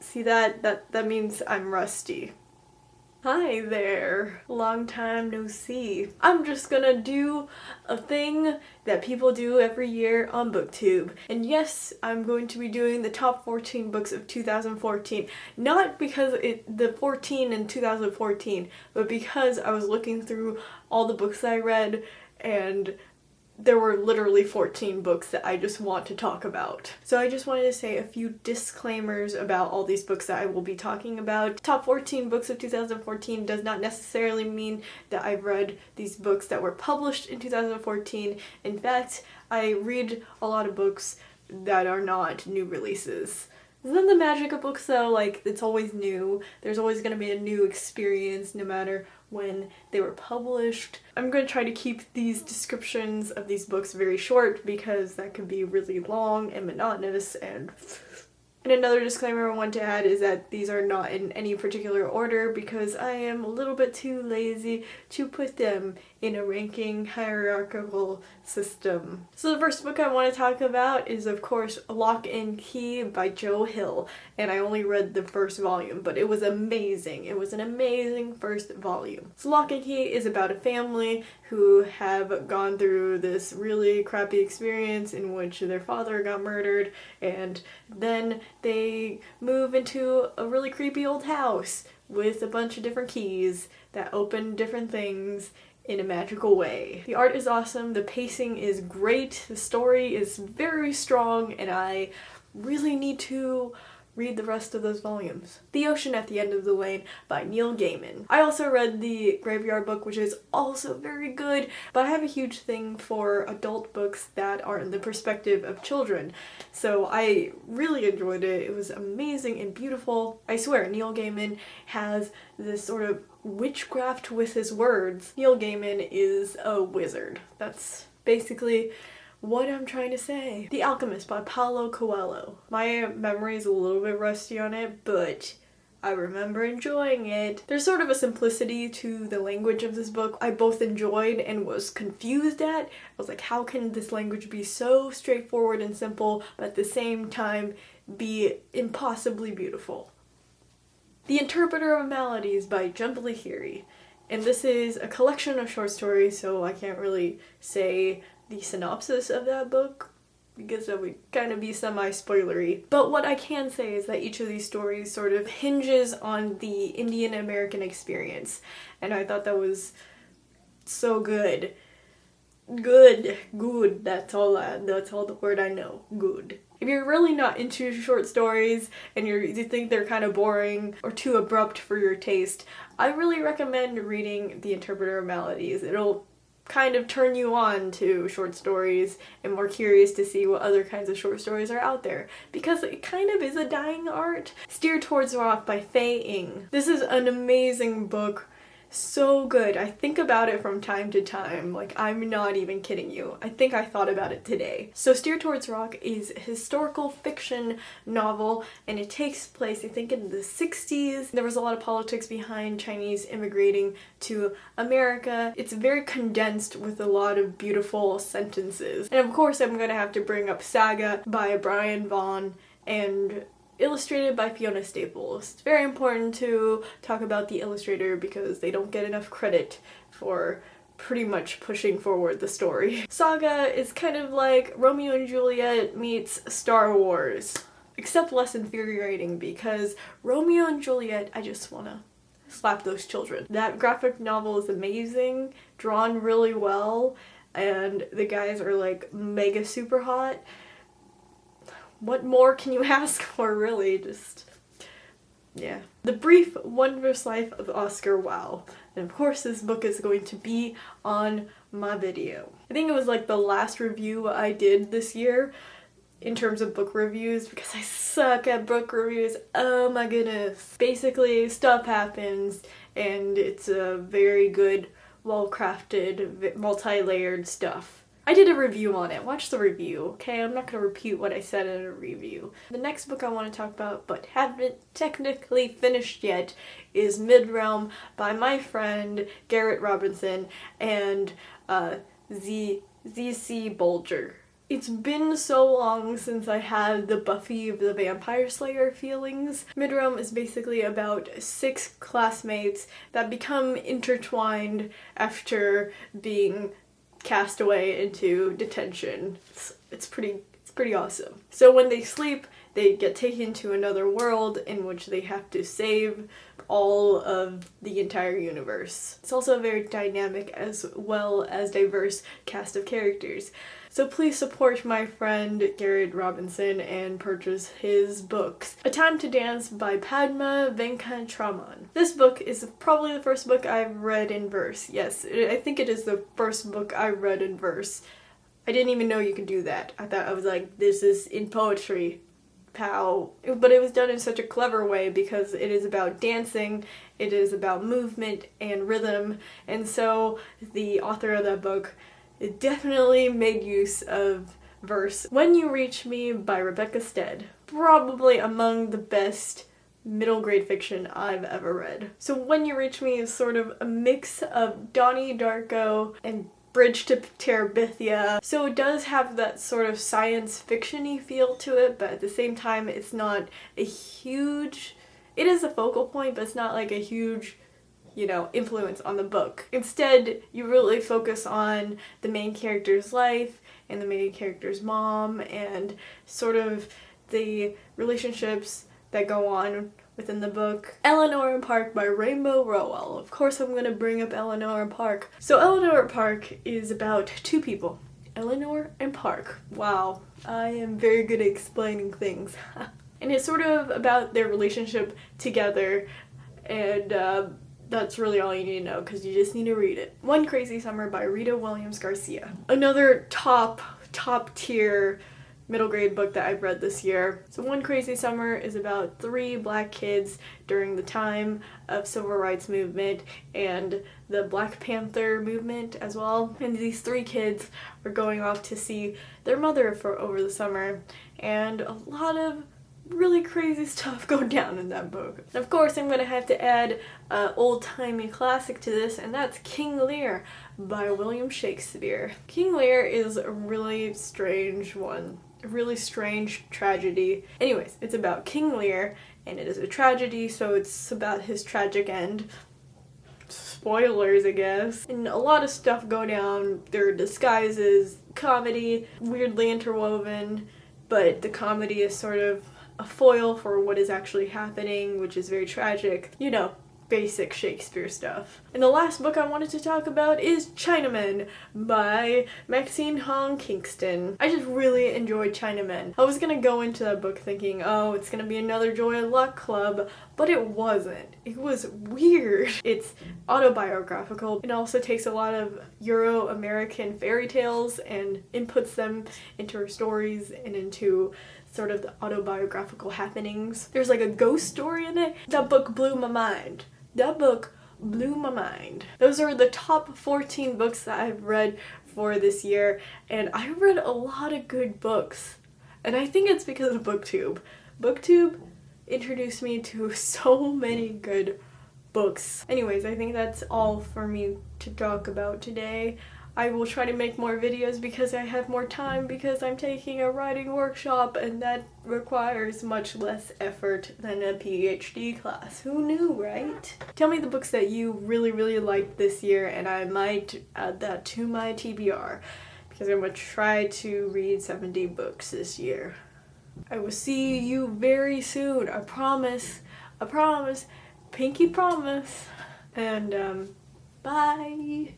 See that means I'm rusty. Hi there, long time no see. I'm just gonna do a thing that people do every year on BookTube. And yes, I'm going to be doing the top 14 books of 2014. Not because the 14 in 2014, but because I was looking through all the books I read and there were literally 14 books that I just want to talk about. So I just wanted to say a few disclaimers about all these books that I will be talking about. Top 14 books of 2014 does not necessarily mean that I've read these books that were published in 2014. In fact, I read a lot of books that are not new releases. Isn't that the magic of books though? Like, it's always new. There's always gonna be a new experience no matter when they were published. I'm going to try to keep these descriptions of these books very short because that could be really long and monotonous. And another disclaimer I want to add is that these are not in any particular order because I am a little bit too lazy to put them in a ranking hierarchical system. So the first book I want to talk about is of course Lock and Key by Joe Hill, and I only read the first volume, but it was amazing. It was an amazing first volume. So Lock and Key is about a family who have gone through this really crappy experience in which their father got murdered, and then they move into a really creepy old house with a bunch of different keys that open different things in a magical way. The art is awesome, the pacing is great, the story is very strong, and I really need to read the rest of those volumes. The Ocean at the End of the Lane by Neil Gaiman. I also read the Graveyard book, which is also very good, but I have a huge thing for adult books that are in the perspective of children. So I really enjoyed it. It was amazing and beautiful. I swear, Neil Gaiman has this sort of witchcraft with his words. Neil Gaiman is a wizard. That's basically what I'm trying to say. The Alchemist by Paulo Coelho. My memory is a little bit rusty on it, but I remember enjoying it. There's sort of a simplicity to the language of this book I both enjoyed and was confused at. I was like, how can this language be so straightforward and simple, but at the same time be impossibly beautiful? The Interpreter of Maladies by Jumbly Theory. And this is a collection of short stories, so I can't really say the synopsis of that book because that would kind of be semi-spoilery. But what I can say is that each of these stories sort of hinges on the Indian American experience, and I thought that was so good. Good. That's all the word I know. Good. If you're really not into short stories and you think they're kind of boring or too abrupt for your taste, I really recommend reading The Interpreter of Maladies. It'll kind of turn you on to short stories and more curious to see what other kinds of short stories are out there, because it kind of is a dying art. Steer Towards Rock by Fei Ing. This is an amazing book. So good. I think about it from time to time. Like, I'm not even kidding you. I think I thought about it today. So Steer Towards Rock is a historical fiction novel, and it takes place, I think, in the 60s. There was a lot of politics behind Chinese immigrating to America. It's very condensed with a lot of beautiful sentences. And of course, I'm gonna have to bring up Saga by Brian Vaughan and illustrated by Fiona Staples. It's very important to talk about the illustrator because they don't get enough credit for pretty much pushing forward the story. Saga is kind of like Romeo and Juliet meets Star Wars, except less infuriating because Romeo and Juliet, I just wanna slap those children. That graphic novel is amazing, drawn really well, and the guys are like mega super hot. What more can you ask for, really? Just, yeah. The Brief Wondrous Life of Oscar Wilde. And of course this book is going to be on my video. I think it was like the last review I did this year in terms of book reviews because I suck at book reviews. Oh my goodness. Basically, stuff happens and it's a very good, well-crafted, multi-layered stuff. I did a review on it. Watch the review, okay? I'm not going to repeat what I said in a review. The next book I want to talk about, but haven't technically finished yet, is Midrealm by my friend Garrett Robinson and Z.C. Bolger. It's been so long since I had the Buffy the Vampire Slayer feelings. Midrealm is basically about 6 classmates that become intertwined after being cast away into detention. It's pretty awesome. So when they sleep, they get taken to another world in which they have to save all of the entire universe. It's also a very dynamic as well as diverse cast of characters. So please support my friend Garrett Robinson and purchase his books. A Time to Dance by Padma Venkatraman. This book is probably the first book I've read in verse. Yes, I think it is the first book I read in verse. I didn't even know you could do that. I was like, this is in poetry. Pow. But it was done in such a clever way because it is about dancing, it is about movement and rhythm, and so the author of that book definitely made use of verse. When You Reach Me by Rebecca Stead. Probably among the best middle grade fiction I've ever read. So When You Reach Me is sort of a mix of Donnie Darko and Bridge to Terabithia. So it does have that sort of science fiction-y feel to it, but at the same time it's not a huge... It is a focal point, but it's not like a huge, influence on the book. Instead, you really focus on the main character's life and the main character's mom and sort of the relationships that go on within the book. Eleanor and Park by Rainbow Rowell. Of course I'm gonna bring up Eleanor and Park. So Eleanor and Park is about 2 people. Eleanor and Park. Wow, I am very good at explaining things. And it's sort of about their relationship together, and that's really all you need to know because you just need to read it. One Crazy Summer by Rita Williams Garcia. Another top tier middle grade book that I've read this year. So One Crazy Summer is about 3 black kids during the time of civil rights movement and the Black Panther movement as well. And these 3 kids are going off to see their mother for over the summer, and a lot of really crazy stuff go down in that book. And of course I'm gonna have to add an old-timey classic to this, and that's King Lear by William Shakespeare. King Lear is a really strange one. A really strange tragedy. Anyways, it's about King Lear, and it is a tragedy, so it's about his tragic end. Spoilers, I guess. And a lot of stuff go down. There are disguises, comedy, weirdly interwoven, but the comedy is sort of a foil for what is actually happening, which is very tragic. Basic Shakespeare stuff. And the last book I wanted to talk about is Chinamen by Maxine Hong Kingston. I just really enjoyed Chinamen. I was gonna go into that book thinking, oh, it's gonna be another Joy of Luck club, but it wasn't. It was weird. It's autobiographical. It also takes a lot of Euro-American fairy tales and inputs them into her stories and into sort of the autobiographical happenings. There's like a ghost story in it. That book blew my mind. That book blew my mind. Those are the top 14 books that I've read for this year, and I read a lot of good books. And I think it's because of BookTube. BookTube introduced me to so many good books. Anyways, I think that's all for me to talk about today. I will try to make more videos because I have more time, because I'm taking a writing workshop and that requires much less effort than a PhD class. Who knew, right? Tell me the books that you really liked this year and I might add that to my TBR, because I'm going to try to read 70 books this year. I will see you very soon. I promise. I promise. Pinky promise. And bye.